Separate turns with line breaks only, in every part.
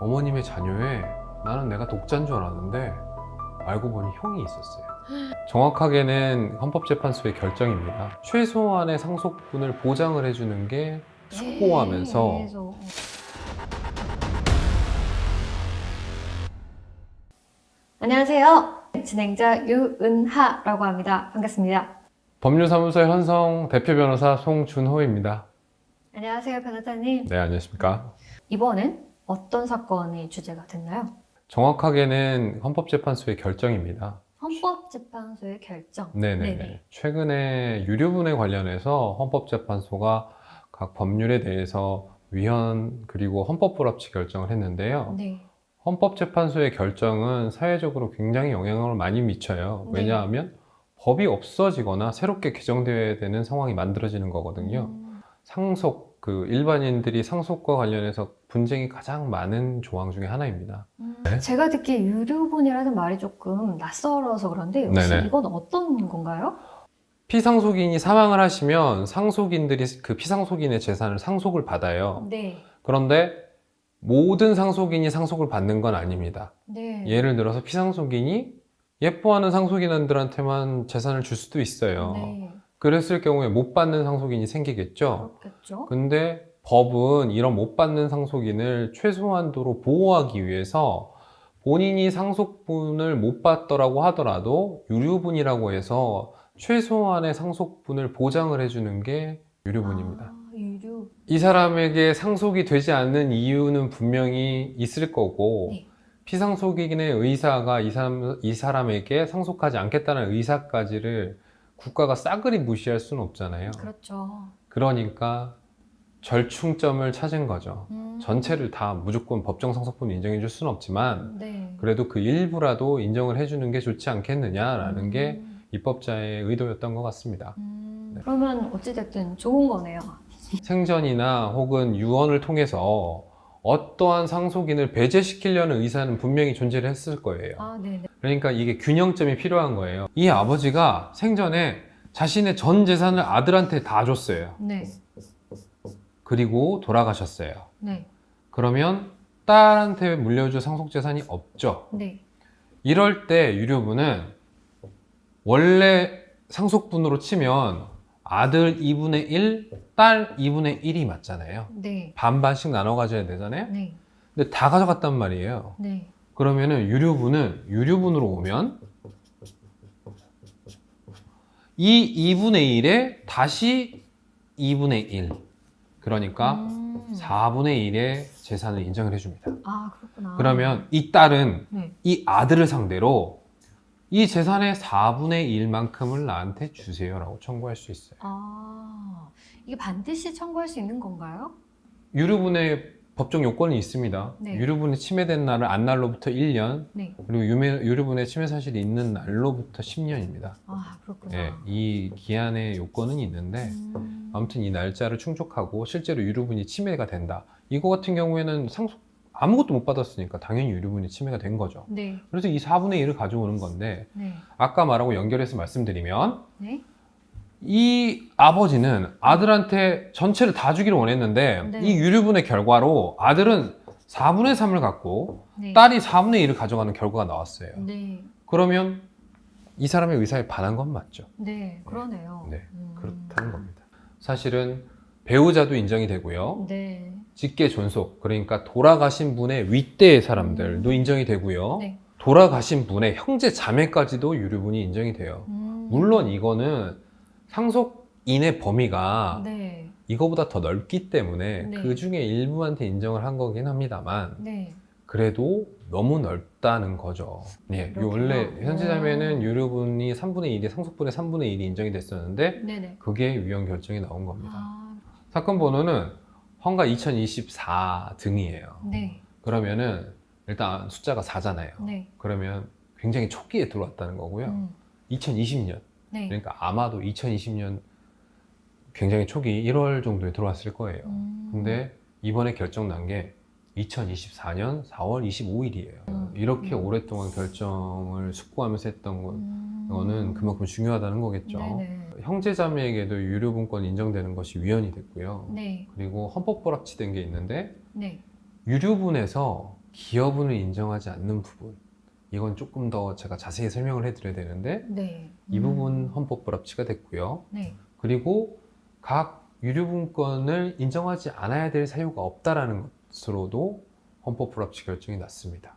어머님의 자녀에 나는 내가 독자인 줄 알았는데 알고 보니 형이 있었어요. 정확하게는 헌법재판소의 결정입니다. 최소한의 상속분을 보장을 해주는 게 숙고하면서
안녕하세요. 진행자 유은하라고 합니다. 반갑습니다.
법률사무소의 헌성 대표 변호사 송준호입니다.
안녕하세요, 변호사님.
네, 안녕하십니까.
이번엔 어떤 사건이 주제가 됐나요?
정확하게는 헌법재판소의 결정입니다.
헌법재판소의 결정.
네네.
네네.
최근에 유류분에 관련해서 헌법재판소가 각 법률에 대해서 위헌 그리고 헌법불합치 결정을 했는데요.
네.
헌법재판소의 결정은 사회적으로 굉장히 영향을 많이 미쳐요.
네.
왜냐하면 법이 없어지거나 새롭게 개정되어야 되는 상황이 만들어지는 거거든요. 상속, 일반인들이 상속과 관련해서 분쟁이 가장 많은 조항 중에 하나입니다. 네?
제가 듣기에 유류분이라는 말이 조금 낯설어서 그런데 혹시
네네.
이건 어떤 건가요?
피상속인이 사망을 하시면 상속인들이 그 피상속인의 재산을 상속을 받아요.
네.
그런데 모든 상속인이 상속을 받는 건 아닙니다.
네.
예를 들어서 피상속인이 예뻐하는 상속인들한테만 재산을 줄 수도 있어요.
네.
그랬을 경우에 못 받는 상속인이 생기겠죠.
그렇겠죠.
근데 법은 이런 못 받는 상속인을 최소한도로 보호하기 위해서 본인이 상속분을 못 받더라고 하더라도 유류분이라고 해서 최소한의 상속분을 보장을 해주는 게 유류분입니다.
아, 유류.
이 사람에게 상속이 되지 않는 이유는 분명히 있을 거고,
네.
피상속인의 의사가 이 사람에게 상속하지 않겠다는 의사까지를 국가가 싸그리 무시할 수는 없잖아요.
그렇죠.
그러니까 절충점을 찾은 거죠. 전체를 다 무조건 법정 상속분 인정해 줄 수는 없지만
네.
그래도 그 일부라도 인정을 해주는 게 좋지 않겠느냐라는 게 입법자의 의도였던 것 같습니다. 네.
그러면 어찌됐든 좋은 거네요.
생전이나 혹은 유언을 통해서 어떠한 상속인을 배제시키려는 의사는 분명히 존재를 했을 거예요.
아, 네네.
그러니까 이게 균형점이 필요한 거예요. 이 아버지가 생전에 자신의 전 재산을 아들한테 다 줬어요.
네.
그리고 돌아가셨어요.
네.
그러면 딸한테 물려줄 상속재산이 없죠.
네.
이럴 때 유류분은 원래 상속분으로 치면 아들 2분의 1, 딸 2분의 1이 맞잖아요.
네.
반반씩 나눠 가져야 되잖아요.
네.
근데 다 가져갔단 말이에요.
네.
그러면은 유류분으로 오면 이 2분의 1에 다시 2분의 1. 그러니까 4분의 1의 재산을 인정을 해줍니다.
아, 그렇구나.
그러면 이 딸은
네.
이 아들을 상대로 이 재산의 4분의 1만큼을 나한테 주세요라고 청구할 수 있어요.
아, 이게 반드시 청구할 수 있는 건가요?
유류분의 법정 요건이 있습니다.
네.
유류분이 침해된 날은 안날로부터 1년,
네.
그리고 유류분의 침해 사실이 있는 날로부터 10년입니다.
아, 그렇구나.
예, 이 기한의 요건은 있는데 아무튼 이 날짜를 충족하고 실제로 유류분이 침해가 된다. 이거 같은 경우에는 아무것도 못 받았으니까 당연히 유류분이 침해가 된 거죠.
네.
그래서 이 4분의 1을 가져오는 건데
네.
아까 말하고 연결해서 말씀드리면
네.
이 아버지는 아들한테 전체를 다 주기를 원했는데
네.
이 유류분의 결과로 아들은 4분의 3을 갖고
네.
딸이 4분의 1을 가져가는 결과가 나왔어요.
네.
그러면 이 사람의 의사에 반한 건 맞죠.
네. 그러네요.
네, 그렇다는 겁니다. 사실은 배우자도 인정이 되고요.
네.
직계 존속, 그러니까 돌아가신 분의 윗대의 사람들도 인정이 되고요.
네.
돌아가신 분의 형제 자매까지도 유류분이 인정이 돼요. 물론 이거는 상속인의 범위가
네.
이거보다 더 넓기 때문에
네.
그 중에 일부한테 인정을 한 거긴 합니다만
네.
그래도 너무 넓다는 거죠. 예,
그렇구나.
원래 현재 자매는 유류분이 3분의 1이 상속분의 3분의 1이 인정이 됐었는데
네네.
그게 위헌 결정이 나온 겁니다.
아,
사건 번호는 헌가 2024 등이에요.
네.
그러면은 일단 숫자가 4잖아요.
네.
그러면 굉장히 초기에 들어왔다는 거고요. 2020년.
네.
그러니까 아마도 2020년 굉장히 초기 1월 정도에 들어왔을 거예요. 근데 이번에 결정 난 게 2024년 4월 25일이에요. 이렇게 오랫동안 결정을 숙고하면서 했던 거는 그만큼 중요하다는 거겠죠.
네네.
형제자매에게도 유류분권 인정되는 것이 위헌이 됐고요.
네.
그리고 헌법불합치된 게 있는데
네.
유류분에서 기여분을 인정하지 않는 부분, 이건 조금 더 제가 자세히 설명을 해드려야 되는데
네.
이 부분 헌법 불합치가 됐고요.
네.
그리고 각 유류분권을 인정하지 않아야 될 사유가 없다라는 것으로도 헌법 불합치 결정이 났습니다.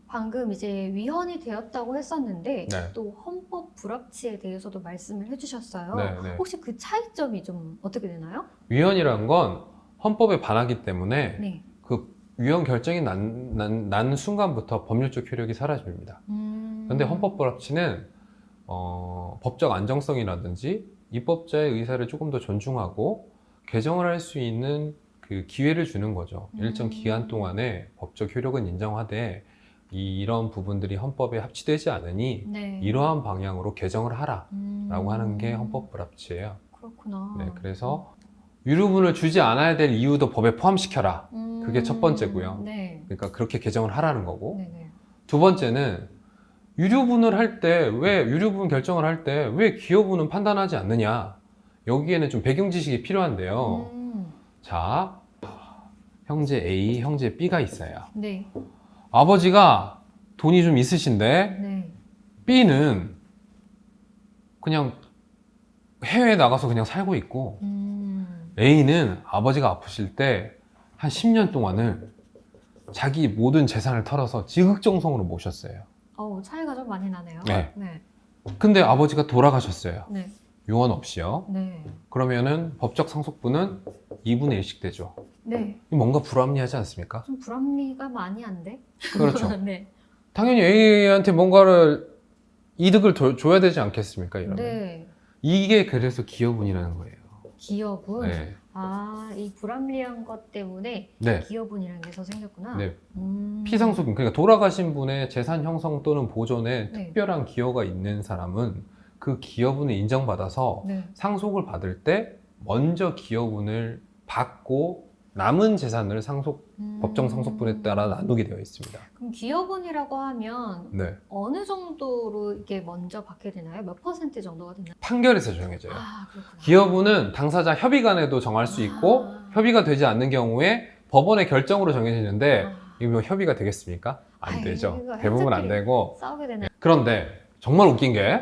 방금 이제 위헌이 되었다고 했었는데
네.
또 헌법 불합치에 대해서도 말씀을 해주셨어요.
네, 네.
혹시 그 차이점이 좀 어떻게 되나요?
위헌이란 건 헌법에 반하기 때문에
네.
그 위헌 결정이 난 순간부터 법률적 효력이 사라집니다. 그런데 헌법 불합치는 법적 안정성이라든지 입법자의 의사를 조금 더 존중하고 개정을 할 수 있는 그 기회를 주는 거죠. 일정 기간 동안에 법적 효력은 인정하되 이런 부분들이 헌법에 합치되지 않으니
네.
이러한 방향으로 개정을 하라라고 하는 게 헌법 불합치예요.
그렇구나.
네, 그래서 유류분을 주지 않아야 될 이유도 법에 포함시켜라. 그게 첫 번째고요.
네.
그러니까 그렇게 개정을 하라는 거고.
네네.
두 번째는 유류분을 할 때 왜 유류분 결정을 할 때 왜 기여분은 판단하지 않느냐. 여기에는 좀 배경 지식이 필요한데요. 자, 형제 A, 형제 B가 있어요.
네.
아버지가 돈이 좀 있으신데
네.
B는 그냥 해외에 나가서 그냥 살고 있고 A는 아버지가 아프실 때 한 10년 동안을 자기 모든 재산을 털어서 지극정성으로 모셨어요.
차이가 좀 많이 나네요.
네.
네.
근데 아버지가 돌아가셨어요.
네.
유언 없이요.
네.
그러면은 법적 상속분은 2분의 1씩 되죠.
네.
뭔가 불합리하지 않습니까?
좀 불합리가 많이 안 돼?
그렇죠.
네.
당연히 A한테 뭔가를 이득을 줘야 되지 않겠습니까? 이러면.
네.
이게 그래서 기여분이라는 거예요.
기여분.
네.
이 불합리한 것 때문에
네.
기여분이라는 게 더 생겼구나.
네. 피상속인, 그러니까 돌아가신 분의 재산 형성 또는 보존에
네.
특별한 기여가 있는 사람은 그 기여분을 인정받아서
네.
상속을 받을 때 먼저 기여분을 받고 남은 재산을 법정 상속분에 따라 나누게 되어 있습니다.
그럼 기여분이라고 하면
네.
어느 정도로 이게 먼저 받게 되나요? 몇 퍼센트 정도가 되나요?
판결에서 정해져요.
그렇구나.
기여분은 당사자 협의 간에도 정할 수 있고 협의가 되지 않는 경우에 법원의 결정으로 정해지는데 이거 뭐 협의가 되겠습니까? 안
아이,
되죠.
이거
대부분 안
해적끼리
되고.
싸우게 되네.
그런데 정말 웃긴 게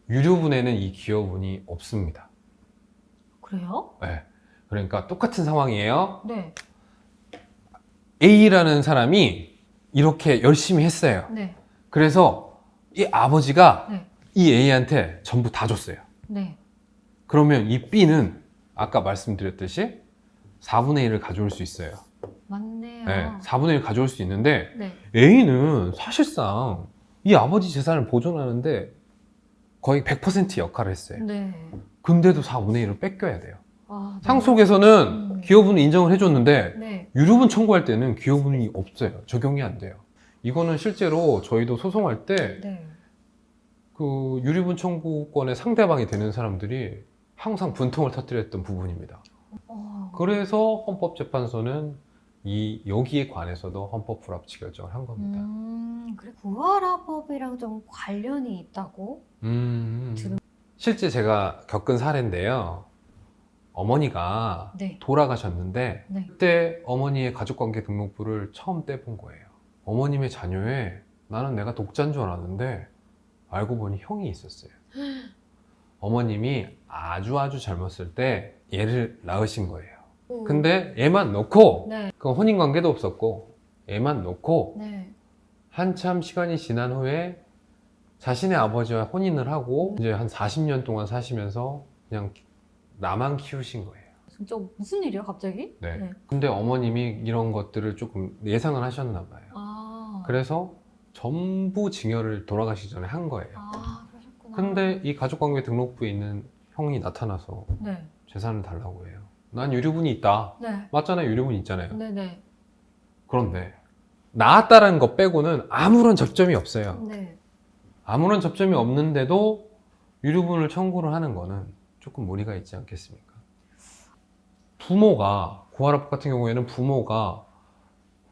유류분에는 이 기여분이 없습니다.
그래요?
네. 그러니까 똑같은 상황이에요.
네.
A라는 사람이 이렇게 열심히 했어요.
네.
그래서 이 아버지가
네.
이 A한테 전부 다 줬어요.
네.
그러면 이 B는 아까 말씀드렸듯이 4분의 1을 가져올 수 있어요.
맞네요.
네, 4분의 1 가져올 수 있는데
네.
A는 사실상 이 아버지 재산을 보존하는데 거의 100% 역할을 했어요.
네.
근데도 4분의 1을 뺏겨야 돼요.
네.
상속에서는 기여분을 인정을 해줬는데
네.
유류분 청구할 때는 기여분이 없어요. 적용이 안 돼요. 이거는 실제로 저희도 소송할 때
네.
그 유류분 청구권의 상대방이 되는 사람들이 항상 분통을 터뜨렸던 부분입니다. 그래서 헌법재판소는 여기에 관해서도 헌법 불합치 결정을 한 겁니다.
그래 구하라법이랑 좀 관련이 있다고?
실제 제가 겪은 사례인데요. 어머니가
네.
돌아가셨는데
네.
그때 어머니의 가족관계 등록부를 처음 떼본 거예요. 어머님의 자녀에 나는 내가 독자인 줄 알았는데 알고 보니 형이 있었어요. 어머님이 아주 젊었을 때 얘를 낳으신 거예요. 근데 애만 놓고
네.
그 혼인관계도 없었고 애만 놓고
네.
한참 시간이 지난 후에 자신의 아버지와 혼인을 하고 이제 한 40년 동안 사시면서 그냥 나만 키우신 거예요.
진짜 무슨 일이야 갑자기?
네.
네.
근데 어머님이 이런 것들을 조금 예상을 하셨나 봐요. 그래서 전부 증여를 돌아가시기 전에 한 거예요.
그러셨구나.
근데 이 가족관계 등록부에 있는 형이 나타나서
네.
재산을 달라고 해요. 난 유류분이 있다.
네.
맞잖아요. 유류분 있잖아요.
네네.
그런데 낳았다라는 것 빼고는 아무런 접점이 없어요.
네.
아무런 접점이 없는데도 유류분을 청구를 하는 거는 조금 무리가 있지 않겠습니까? 부모가 구하라법 같은 경우에는 부모가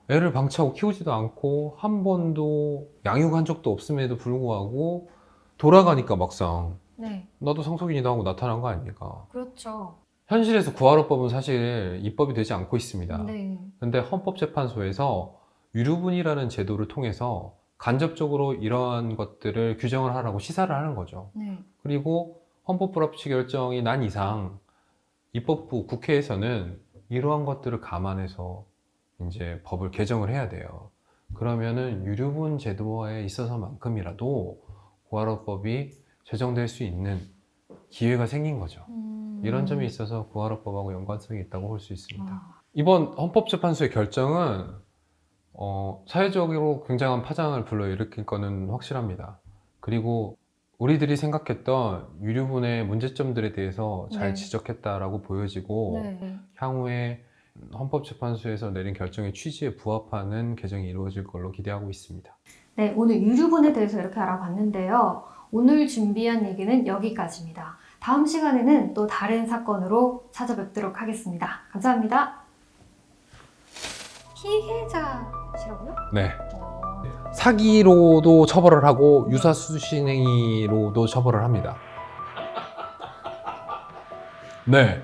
애를 방치하고 키우지도 않고 한 번도 양육한 적도 없음에도 불구하고 돌아가니까 막상
네.
나도 상속인이다 하고 나타난 거 아닙니까?
그렇죠.
현실에서 구하라법은 사실 입법이 되지 않고 있습니다.
네.
근데 헌법재판소에서 유류분이라는 제도를 통해서 간접적으로 이러한 것들을 규정을 하라고 시사를 하는 거죠.
네.
그리고 헌법 불합치 결정이 난 이상 입법부 국회에서는 이러한 것들을 감안해서 이제 법을 개정을 해야 돼요. 그러면은 유류분 제도에 있어서만큼이라도 고발업법이 제정될 수 있는 기회가 생긴 거죠. 이런 점이 있어서 고발업법하고 연관성이 있다고 볼 수 있습니다.
아,
이번 헌법재판소의 결정은 사회적으로 굉장한 파장을 불러일으킬 거는 확실합니다. 그리고 우리들이 생각했던 유류분의 문제점들에 대해서 잘
네.
지적했다라고 보여지고
네.
향후에 헌법재판소에서 내린 결정의 취지에 부합하는 개정이 이루어질 걸로 기대하고 있습니다.
네, 오늘 유류분에 대해서 이렇게 알아봤는데요. 오늘 준비한 얘기는 여기까지입니다. 다음 시간에는 또 다른 사건으로 찾아뵙도록 하겠습니다. 감사합니다. 피해자시라고요?
네. 사기로도 처벌을 하고 유사수신행위로도 처벌을 합니다. 네.